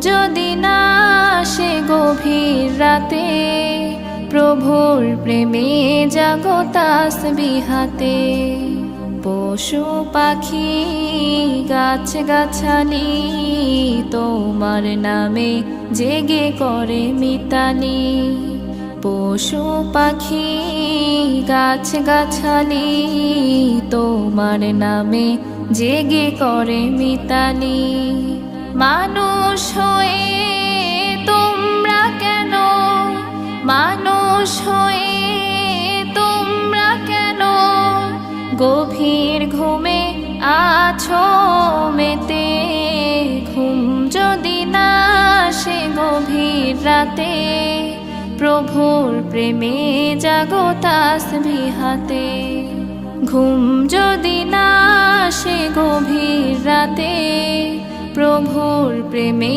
যদি না আসে গভীর রাতে, প্রভুর প্রেমে জাগো তাসবিহাতে। পশু পাখি গাছ গাছালি তোমার নামে জেগে করে মিতালি। পশু পাখি গাছ গাছালি তোমার নামে জেগে করে মিতালি। মানুষ হয়ে তোমরা কেন, মানুষ হয়ে তোমরা কেন গভীর ঘুমে আছো মেতে। ঘুম যদি না আসে গভীর রাতে, প্রভুর প্রেমে জাগো তাসবিহাতে। ঘুম যদি না আসে গভীর রাতে, প্রভুর প্রেমে